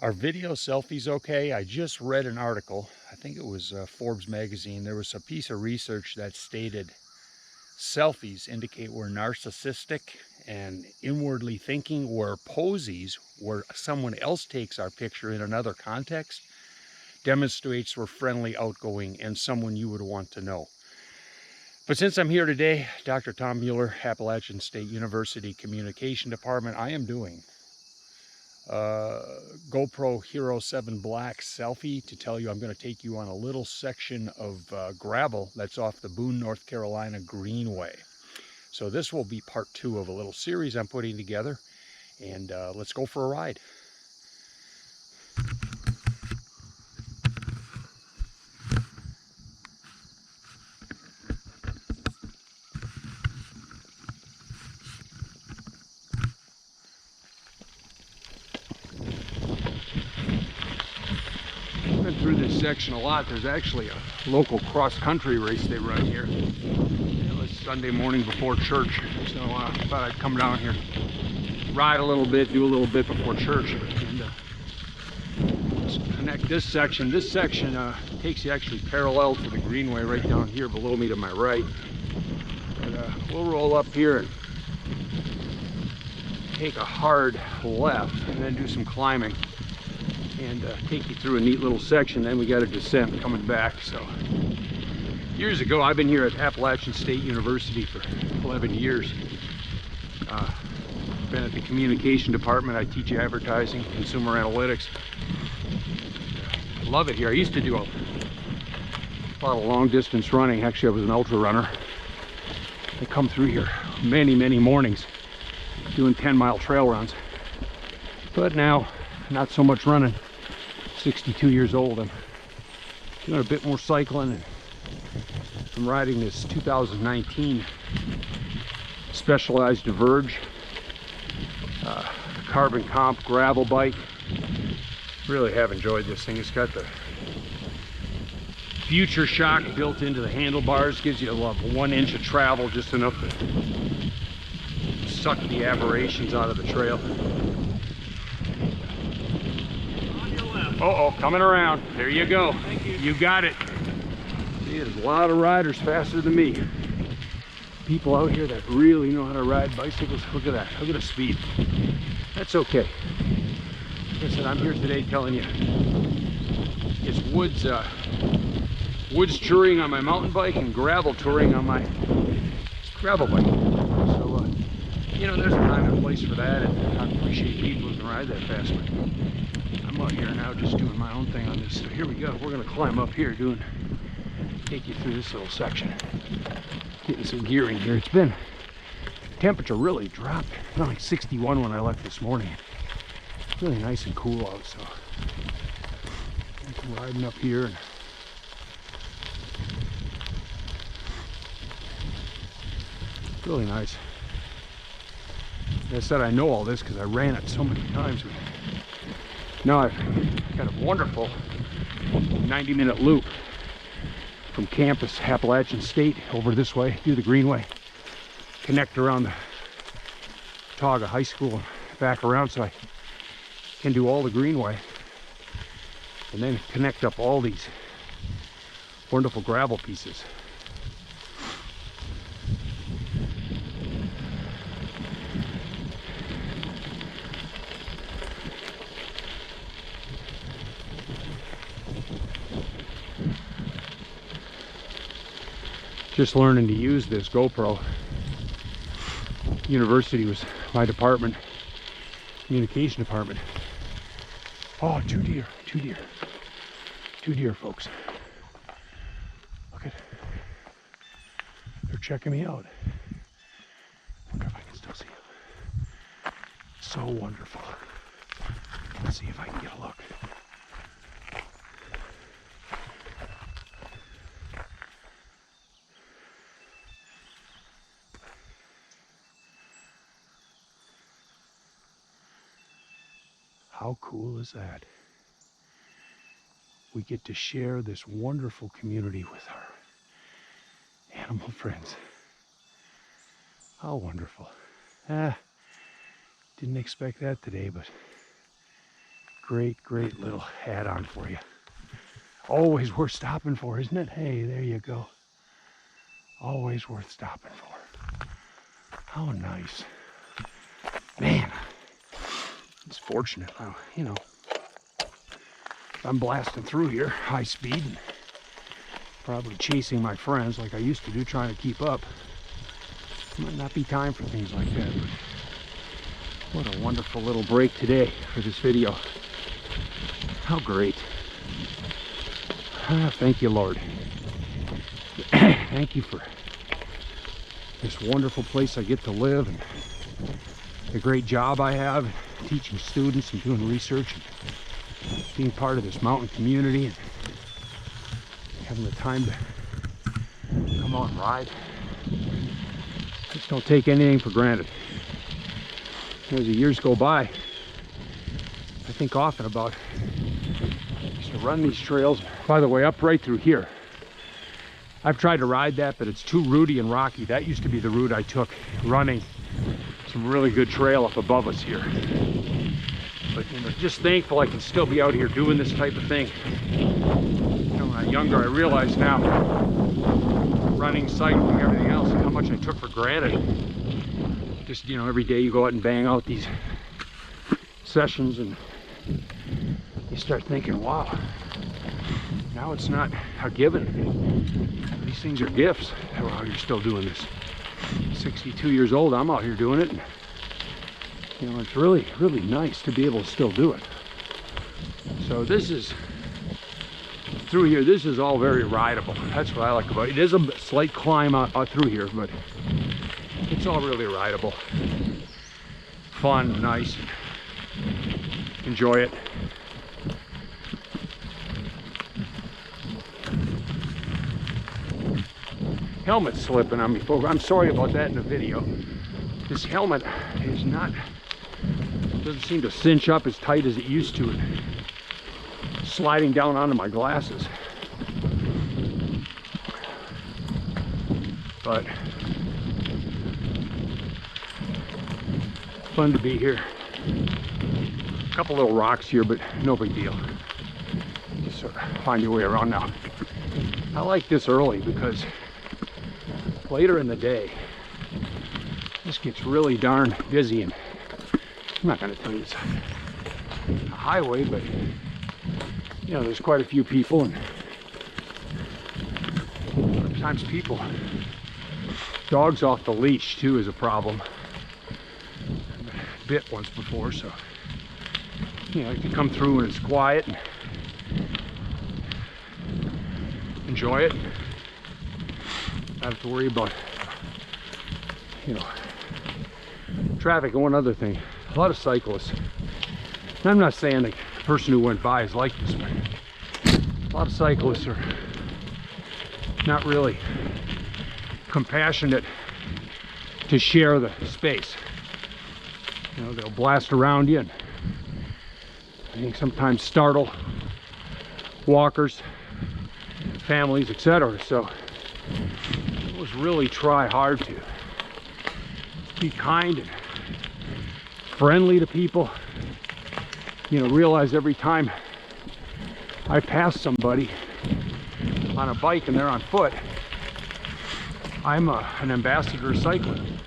Are video selfies okay? I just read an article, I think it was Forbes magazine. There was a piece of research that stated selfies indicate we're narcissistic and inwardly thinking, or posies where someone else takes our picture in another context demonstrates we're friendly, outgoing, and someone you would want to know. But since I'm here today, Dr. Tom Mueller, Appalachian State University Communication Department, I am doing GoPro Hero 7 Black selfie to tell you I'm going to take you on a little section of gravel that's off the Boone, North Carolina greenway. So this will be part 2 of a little series I'm putting together, and let's go for a ride. Been through this section a lot. There's actually a local cross-country race they run here. It was Sunday morning before church, so I thought I'd come down here, ride a little bit, do a little bit before church, and connect this section. This section takes you actually parallel to the greenway right down here below me to my right. But we'll roll up here and take a hard left and then do some climbing and take you through a neat little section. Then we got a descent coming back. So years ago, I've been here at Appalachian State University for 11 years. Been at the communication department. I teach advertising, consumer analytics. I love it here. I used to do a lot of long distance running. Actually, I was an ultra runner. I come through here many mornings doing 10-mile trail runs, but now not so much running. 62 years old. I'm doing a bit more cycling, and I'm riding this 2019 Specialized Diverge carbon comp gravel bike. Really have enjoyed this thing. It's got the future shock built into the handlebars, gives you 1 inch of travel, just enough to suck the aberrations out of the trail. Uh-oh, coming around. There you go. Thank you. You got it. See, there's a lot of riders faster than me. People out here that really know how to ride bicycles. Look at that. Look at the speed. That's okay. Like I said, I'm here today telling you it's woods touring on my mountain bike and gravel touring on my gravel bike. So, you know, there's a time and place for that, and I appreciate people who can ride that fast. But I'm out here now just doing my own thing on this. So here we go. We're going to climb up here, take you through this little section. Getting some gearing here. It's been, temperature really dropped. It was like 61 when I left this morning. It's really nice and cool out, so I'm riding up here. And really nice. Like I said, I know all this because I ran it so many times. Now I've got a wonderful 90-minute loop from campus, Appalachian State, over this way, do the greenway, connect around the Tauga High School, and back around, so I can do all the greenway, and then connect up all these wonderful gravel pieces. Just learning to use this GoPro. University was my department, communication department. Oh, two deer, folks. Look at, they're checking me out. I wonder if I can still see them. So wonderful. Let's see if I can get a look. How cool is that? We get to share this wonderful community with our animal friends. How wonderful. Didn't expect that today, but great little add-on for you. Always worth stopping for, isn't it? Hey, there you go. Always worth stopping for. How nice. Man, it's fortunate. You know, I'm blasting through here, high speed, and probably chasing my friends like I used to do, trying to keep up. Might not be time for things like that, but what a wonderful little break today for this video. How great. Thank you, Lord. Thank you for this wonderful place I get to live, and the great job I have teaching students and doing research and being part of this mountain community and having the time to come out and ride. Just don't take anything for granted. As the years go by, I think often about used to run these trails. By the way, up right through here, I've tried to ride that, but it's too rooty and rocky. That used to be the route I took running some really good trail up above us here. But you know, just thankful I can still be out here doing this type of thing. You know, when I was younger, I realized now, running, cycling, everything else, how much I took for granted. Just, you know, every day you go out and bang out these sessions and you start thinking, wow, now it's not a given. These things are gifts. Wow, you're still doing this. 62 years old, I'm out here doing it. And, you know, it's really nice to be able to still do it. So this is, through here, this is all very rideable. That's what I like about it. It is a slight climb out through here, but it's all really rideable. Fun, nice. Enjoy it. Helmet's slipping on me, folks. I'm sorry about that in the video. This helmet is not, doesn't seem to cinch up as tight as it used to. Sliding down onto my glasses. But fun to be here. A couple little rocks here, but no big deal. Just sort of find your way around now. I like this early because later in the day, this gets really darn busy, and I'm not going to tell you it's a highway, but you know, there's quite a few people, and sometimes people, dogs off the leash too is a problem. I've been bit once before, so you know, you can come through when it's quiet and enjoy it. Not have to worry about, you know, traffic. And one other thing, a lot of cyclists, and I'm not saying the person who went by is like this, but a lot of cyclists are not really compassionate to share the space. You know, they'll blast around you, and I think sometimes startle walkers, families, etc. So always really try hard to be kind and friendly to people. You know, realize every time I pass somebody on a bike and they're on foot, I'm an ambassador of cycling.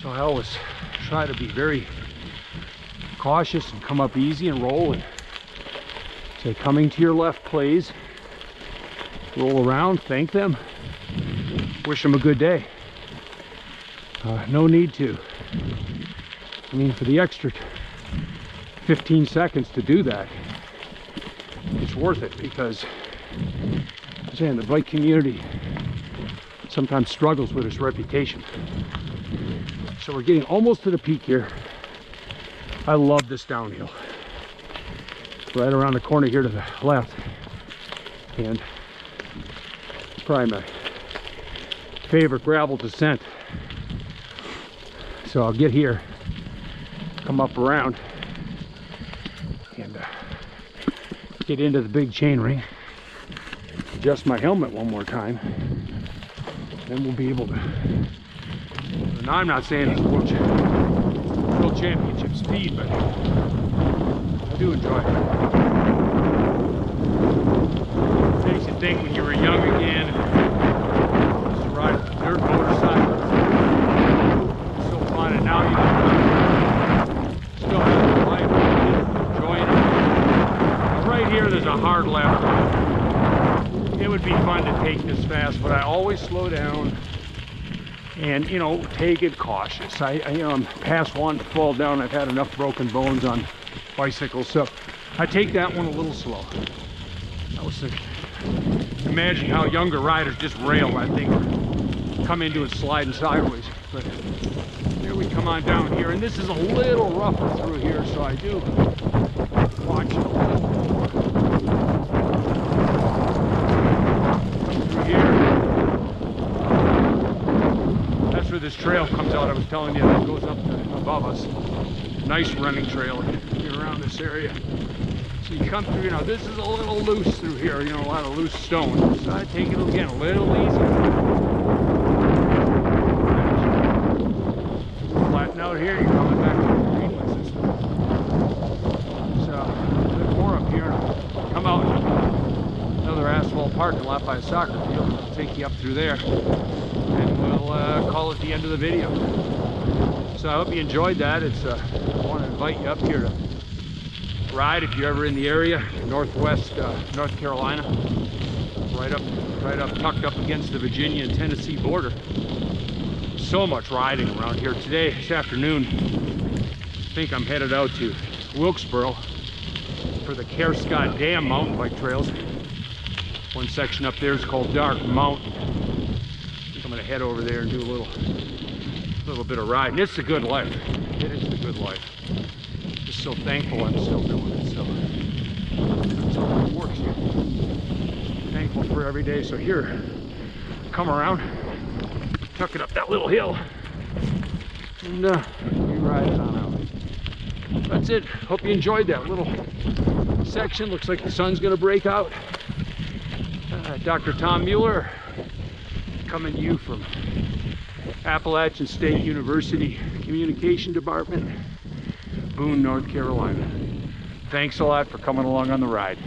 So I always try to be very cautious and come up easy and roll and say, coming to your left, please. Roll around, thank them, wish them a good day. No need to, I mean, for the extra 15 seconds to do that, it's worth it, because I'm saying the bike community sometimes struggles with its reputation. So we're getting almost to the peak here. I love this downhill. Right around the corner here to the left, and probably my favorite gravel descent. So I'll get here, come up around, and get into the big chain ring, adjust my helmet one more time, then we'll be able to. Now I'm not saying it's world championship speed, but do enjoy it. Makes you think when you were young again, just ride a dirt motorcycle. It's so fun, and now you can still have the life, enjoying it. Now right here, there's a hard left. It would be fun to take this fast, but I always slow down and, you know, take it cautious. I'm past wanting to fall down. I've had enough broken bones on bicycles, so I take that one a little slow. I was thinking, imagine how younger riders just rail that thing, come into it sliding sideways. But here we come on down here, and this is a little rougher through here, so I do watch it a little more. Through here, that's where this trail comes out. I was telling you that goes up above us. Nice running trail here around this area. So you come through, you know, this is a little loose through here, you know, a lot of loose stones. So I take it again a little easier. Flatten out here, you're coming back to the greenway system. So a bit more up here. Come out another asphalt parking lot by a soccer field. I'll take you up through there, and we'll call it the end of the video. So I hope you enjoyed that. I want to invite you up here to ride if you're ever in the area, northwest North Carolina, right up tucked up against the Virginia and Tennessee border. So much riding around here today. This afternoon, I think I'm headed out to Wilkesboro for the Scott Dam mountain bike trails. One section up there is called Dark Mountain. I think I'm going to head over there and do a little bit of riding. It's the good life. It is the good life. Just so thankful I'm still doing it. So that's how it works here. Thankful for every day. So here, come around, tuck it up that little hill, and we ride it on out. That's it. Hope you enjoyed that little section. Looks like the sun's going to break out. Dr. Tom Mueller coming to you from Appalachian State University Communication Department, Boone, North Carolina. Thanks a lot for coming along on the ride.